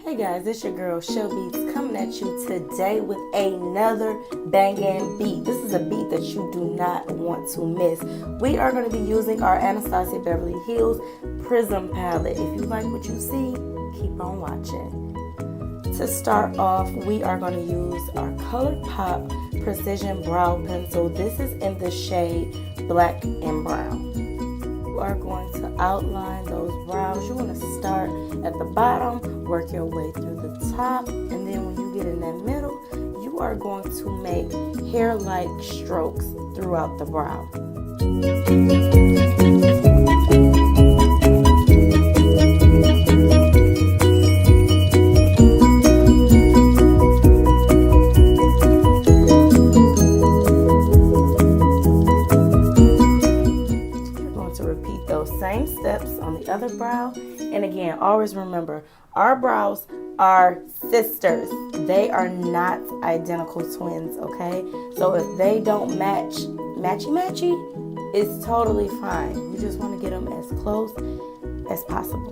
Hey guys, it's your girl Shelbeatzzz coming at you today with another banging beat. This is a beat that you do not want to miss. We are going to be using our Anastasia Beverly Hills Prism palette. If you like what you see, keep on watching. To start off, we are going to use our Colourpop Precision Brow Pencil. This is in the shade Black and Brown. You are going to outline those brows. You want to start at the bottom, work your way through the top, and then when you get in that middle, you are going to make hair-like strokes throughout the brow. Same steps on the other brow, and again, always remember, our brows are sisters. They are not identical twins, okay? So if they don't matchy, it's totally fine. You just want to get them as close as possible.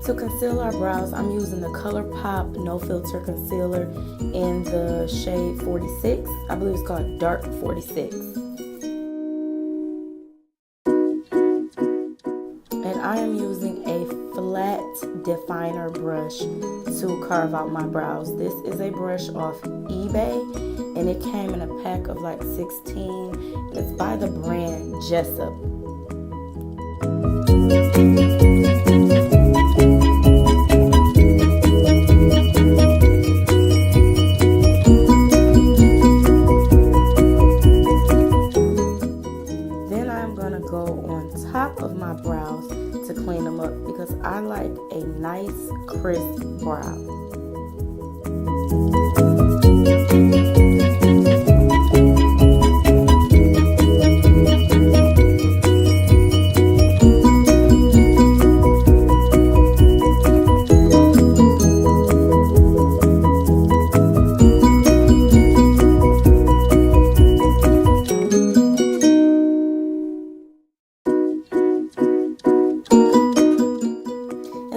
To conceal our brows, I'm using the Colourpop No Filter Concealer in the shade 46. I believe it's called Dark 46. And I am using a flat definer brush to carve out my brows. This is a brush off eBay, and it came in a pack of like 16. And it's by the brand Jessup. Top of my brows to clean them up because I like a nice crisp brow.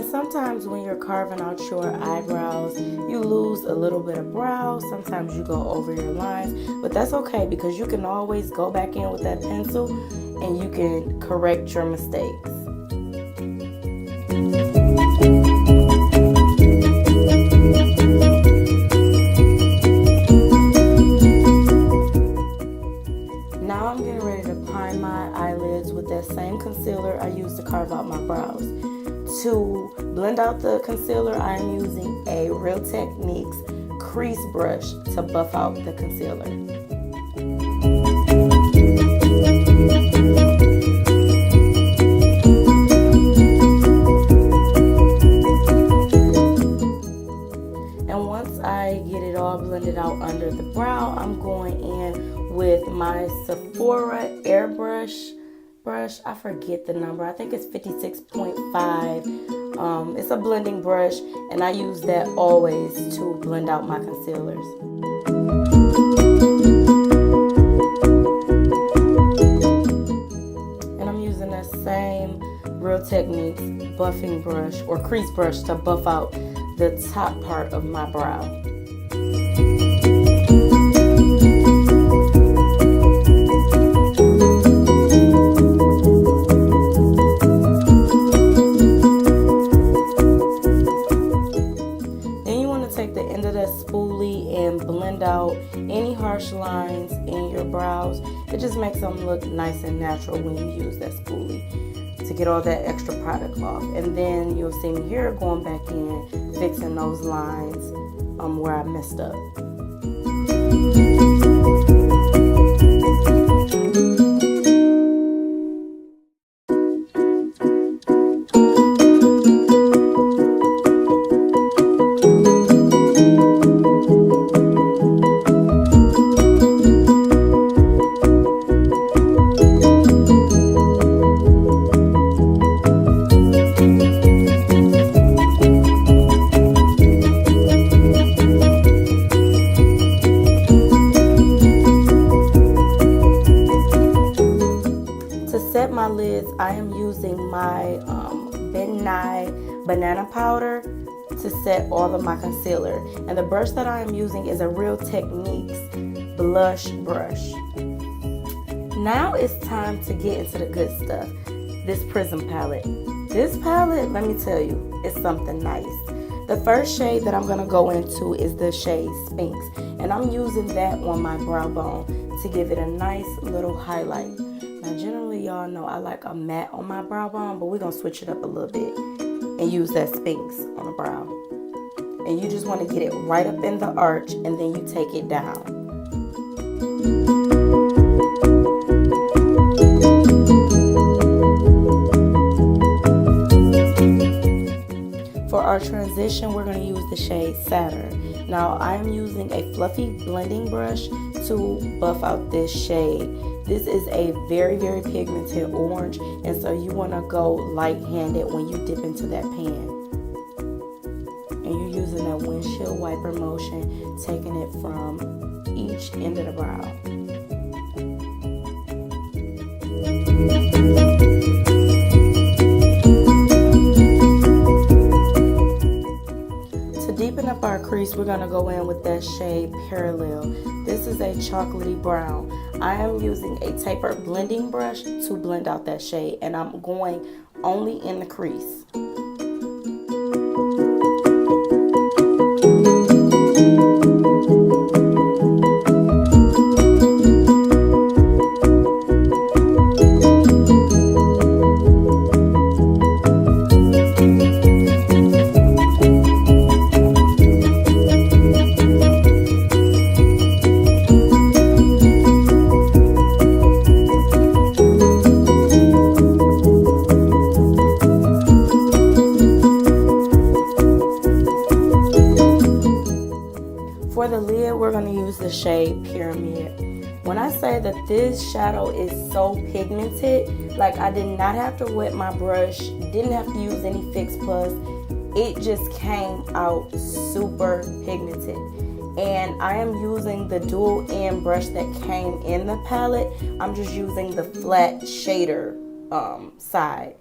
Sometimes when you're carving out your eyebrows, you lose a little bit of brow. Sometimes you go over your lines, but that's okay because you can always go back in with that pencil and you can correct your mistakes. Now I'm getting ready to prime my eyelids with that same concealer I used to carve out my brows. To blend out the concealer, I am using a Real Techniques crease brush to buff out the concealer. And once I get it all blended out under the brow, I'm going in with my Sephora airbrush brush. I forget the number. I think it's 56.5. It's a blending brush, and I use that always to blend out my concealers. And I'm using that same Real Techniques buffing brush or crease brush to buff out the top part of my brow. Spoolie and blend out any harsh lines in your brows. It just makes them look nice and natural when you use that spoolie to get all that extra product off. And then you'll see me here going back in, fixing those lines where I messed up. set my lids, I am using my Nye Banana Powder to set all of my concealer. And the brush that I am using is a Real Techniques blush brush. Now it's time to get into the good stuff. This Prism palette. This palette, let me tell you, is something nice. The first shade that I'm going to go into is the shade Sphinx. And I'm using that on my brow bone to give it a nice little highlight. Now generally y'all know I like a matte on my brow bone, but we're going to switch it up a little bit and use that Sphinx on the brow. And you just want to get it right up in the arch and then you take it down. For our transition, we're going to use the shade Saturn. Now, I am using a fluffy blending brush to buff out this shade. This is a very, very pigmented orange, and so you want to go light-handed when you dip into that pan. And you're using that windshield wiper motion, taking it from each end of the brow. Deepen up our crease, we're going to go in with that shade Parallel. This is a chocolatey brown. I am using a tapered blending brush to blend out that shade, and I'm going only in the crease. For the lid, we're going to use the shade Pyramid. When I say that this shadow is so pigmented, like I did not have to wet my brush, didn't have to use any Fix Plus, it just came out super pigmented. And I am using the dual end brush that came in the palette. I'm just using the flat shader side.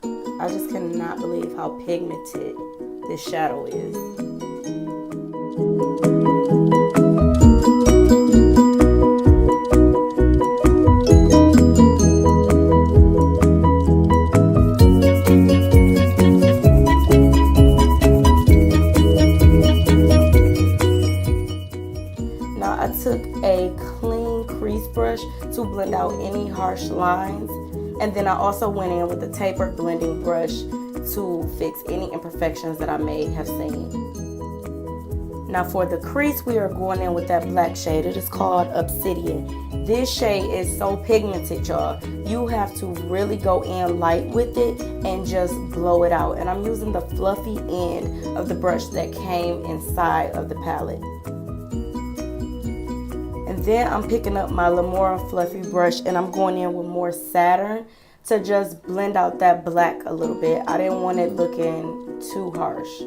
I just cannot believe how pigmented this shadow is. Now I took a clean crease brush to blend out any harsh lines, and then I also went in with a tapered blending brush to fix any imperfections that I may have seen. Now for the crease, we are going in with that black shade. It is called Obsidian. This shade is so pigmented, y'all. You have to really go in light with it and just blow it out. And I'm using the fluffy end of the brush that came inside of the palette. And then I'm picking up my Lamora fluffy brush and I'm going in with more Saturn to just blend out that black a little bit. I didn't want it looking too harsh.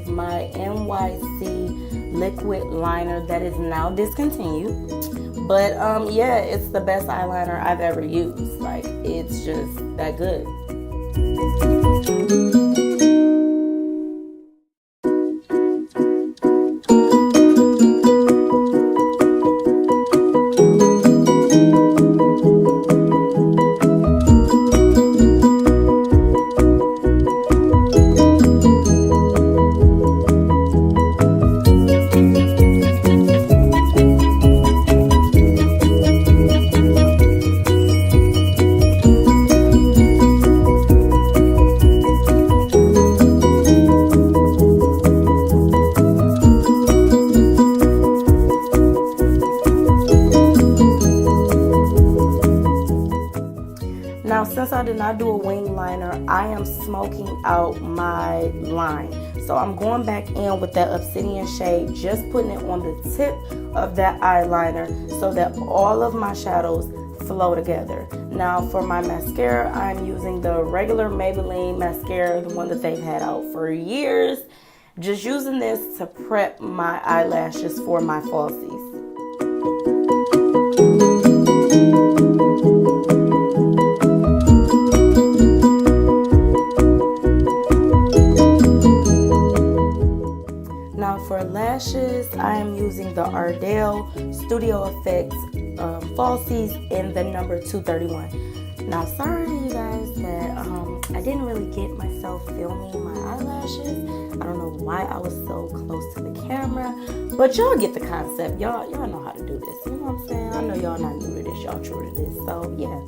My NYC liquid liner that is now discontinued, but yeah, it's the best eyeliner I've ever used. Like, it's just that good. I do a wing liner, I am smoking out my line. So I'm going back in with that obsidian shade, just putting it on the tip of that eyeliner so that all of my shadows flow together. Now for my mascara, I'm using the regular Maybelline mascara, the one that they've had out for years. Just using this to prep my eyelashes for my falsies. Now for lashes, I am using the Ardell Studio Effect falsies in the number 231. Now sorry to you guys that I didn't really get myself filming my eyelashes. I don't know why I was so close to the camera, but y'all get the concept. Y'all know how to do this. You know what I'm saying? I know y'all not new to this, y'all true to this. So yeah.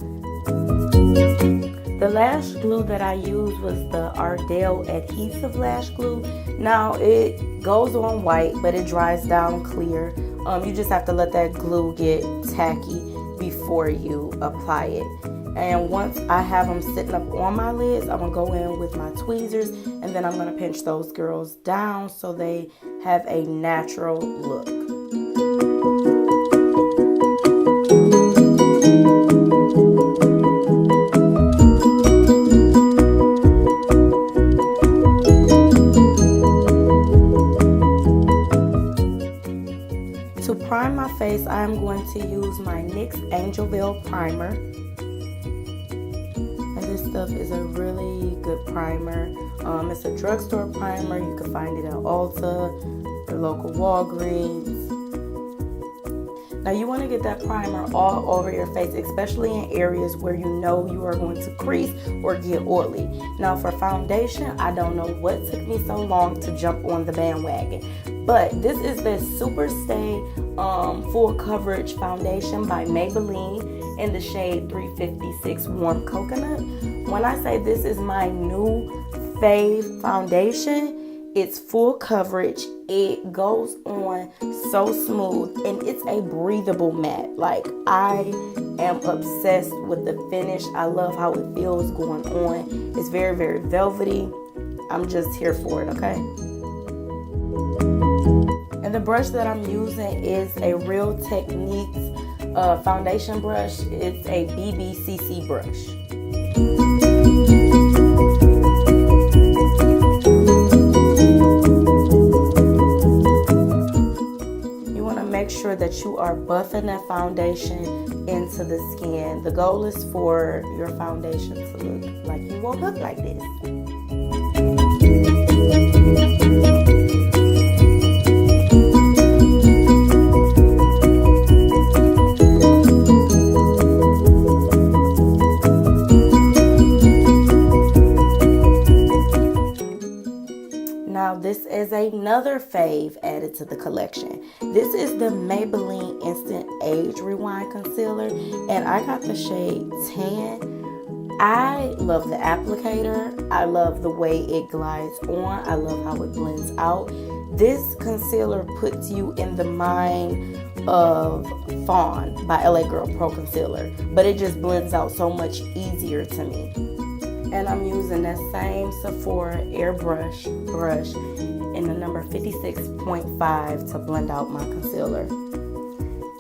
The lash glue that I used was the Ardell adhesive lash glue. Now it goes on white, but it dries down clear. You just have to let that glue get tacky before you apply it. And once I have them sitting up on my lids, I'm gonna go in with my tweezers and then I'm gonna pinch those girls down so they have a natural look. To prime my face, I'm going to use my Nyx Angel Veil primer. And this stuff is a really good primer. It's a drugstore primer. You can find it at Ulta, your local Walgreens. Now you want to get that primer all over your face, especially in areas where you know you are going to crease or get oily. Now for foundation, I don't know what took me so long to jump on the bandwagon, but this is the Super Stay Full Coverage Foundation by Maybelline in the shade 356 Warm Coconut. When I say this is my new fave foundation, it's full coverage, it goes on so smooth, and it's a breathable matte. Like, I am obsessed with the finish. I love how it feels going on. It's very, very velvety. I'm just here for it, okay? And the brush that I'm using is a Real Techniques foundation brush. It's a BBCC brush. Make sure that you are buffing that foundation into the skin. The goal is for your foundation to look like you woke up like this. Now this is another fave added to the collection. This is the Maybelline Instant Age Rewind Concealer, and I got the shade Tan. I love the applicator. I love the way it glides on. I love how it blends out. This concealer puts you in the mind of Fawn by LA Girl Pro Concealer, but it just blends out so much easier to me. And I'm using that same Sephora airbrush brush in the number 56.5 to blend out my concealer.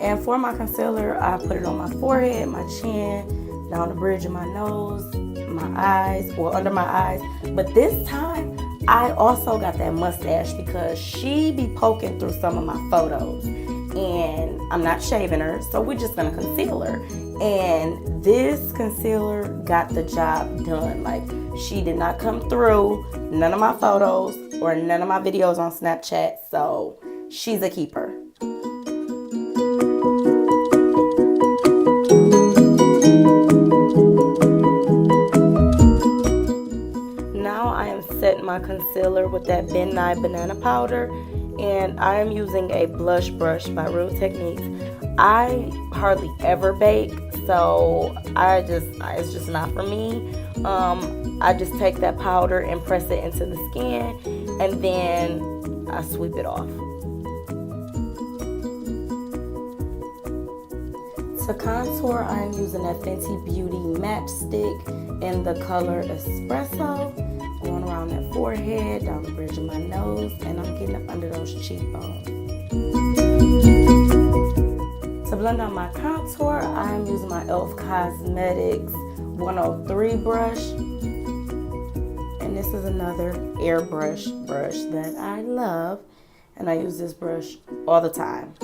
And for my concealer, I put it on my forehead, my chin, down the bridge of my nose, my eyes, or under my eyes. But this time, I also got that mustache because she be poking through some of my photos. And I'm not shaving her, so we're just gonna conceal her. And this concealer got the job done. Like, she did not come through none of my photos or none of my videos on Snapchat, so she's a keeper. Now I am setting my concealer with that Nye Banna Powder, and I am using a blush brush by Real Techniques. I hardly ever bake, so it's just not for me. I just take that powder and press it into the skin, and then I sweep it off. To contour, I'm using that Fenty Beauty Matchstick in the color Espresso, going around that forehead, down the bridge of my nose, and I'm getting up under those cheekbones. To blend out my contour, I am using my e.l.f. Cosmetics 103 brush. And this is another airbrush brush that I love. And I use this brush all the time.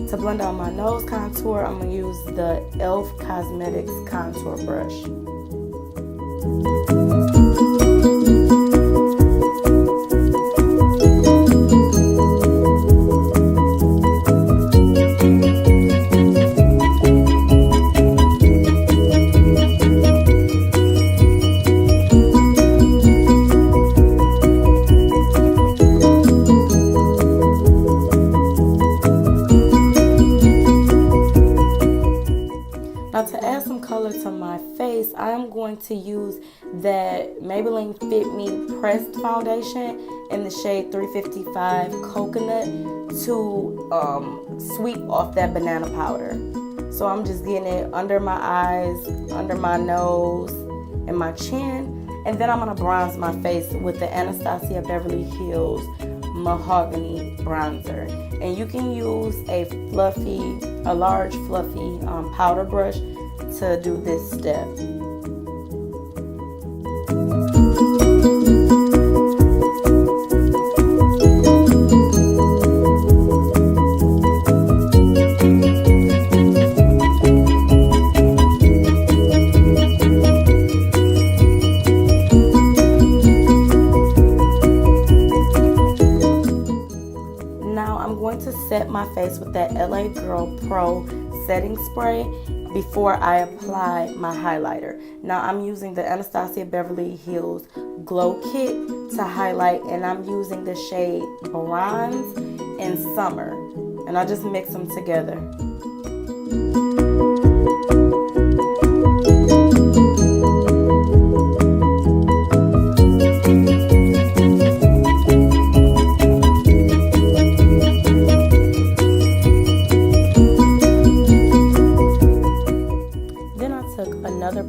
To blend out my nose contour, I'm going to use the e.l.f. Cosmetics contour brush. Now to add some color to my face, I am going to use that Maybelline Fit Me Pressed Foundation in the shade 355 Coconut to sweep off that banana powder. So I'm just getting it under my eyes, under my nose, and my chin. And then I'm going to bronze my face with the Anastasia Beverly Hills Mahogany bronzer. And you can use a large fluffy powder brush to do this step. Set my face with that LA Girl Pro setting spray before I apply my highlighter. Now I'm using the Anastasia Beverly Hills Glow Kit to highlight, and I'm using the shade Bronze in Summer, and I just mix them together.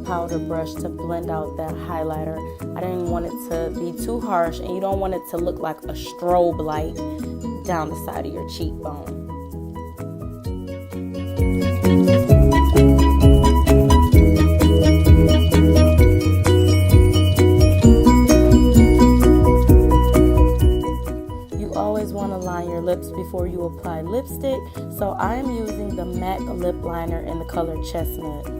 Powder brush to blend out that highlighter. I didn't want it to be too harsh, and you don't want it to look like a strobe light down the side of your cheekbone. You always want to line your lips before you apply lipstick, so I am using the MAC lip liner in the color Chestnut.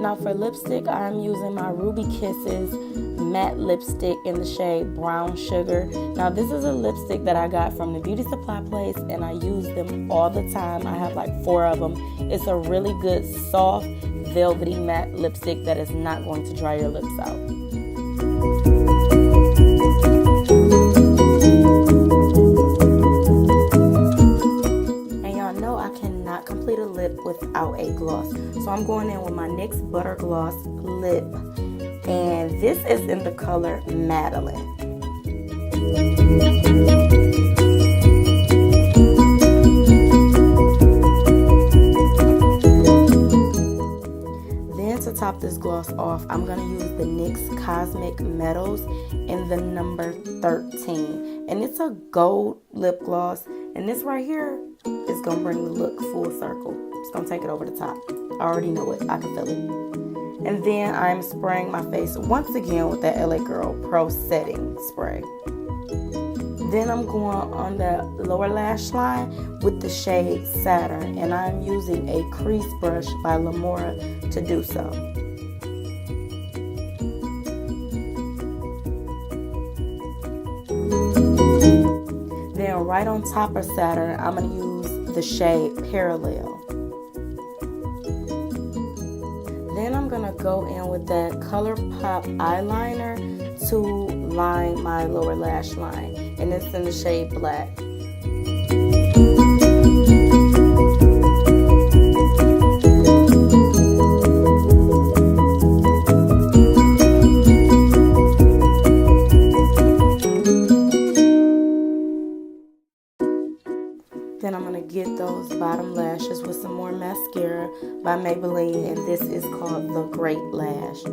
Now for lipstick, I'm using my Ruby Kisses matte lipstick in the shade Brown Sugar. Now this is a lipstick that I got from the beauty supply place, and I use them all the time. I have like 4 of them. It's a really good soft velvety matte lipstick that is not going to dry your lips out. Complete a lip without a gloss. So I'm going in with my NYX Butter Gloss lip, and this is in the color Madeline. Then to top this gloss off, I'm going to use the NYX Cosmic Metals in the number 13, and it's a gold lip gloss, and this right here is going to bring the look full circle. It's going to take it over the top. I already know it. I can feel it. And then I'm spraying my face once again with that LA Girl Pro Setting Spray. Then I'm going on the lower lash line with the shade Saturn, and I'm using a crease brush by Lamora to do so. Then right on top of Saturn, I'm going to use the shade Parallel. Then I'm going to go in with that Colourpop eyeliner to line my lower lash line, and it's in the shade Black. Then I'm going to get those bottom lashes with some more mascara by Maybelline, and this is called the Great Lash.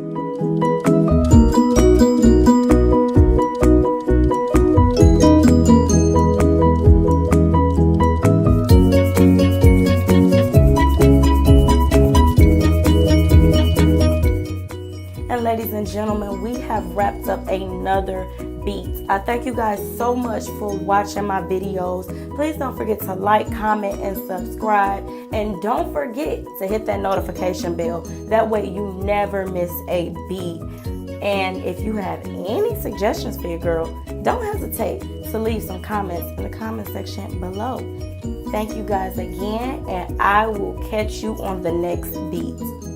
And ladies and gentlemen, we have wrapped up another beat. I thank you guys so much for watching my videos. Please don't forget to like, comment, and subscribe. And don't forget to hit that notification bell. That way you never miss a beat. And if you have any suggestions for your girl, don't hesitate to leave some comments in the comment section below. Thank you guys again, and I will catch you on the next beat.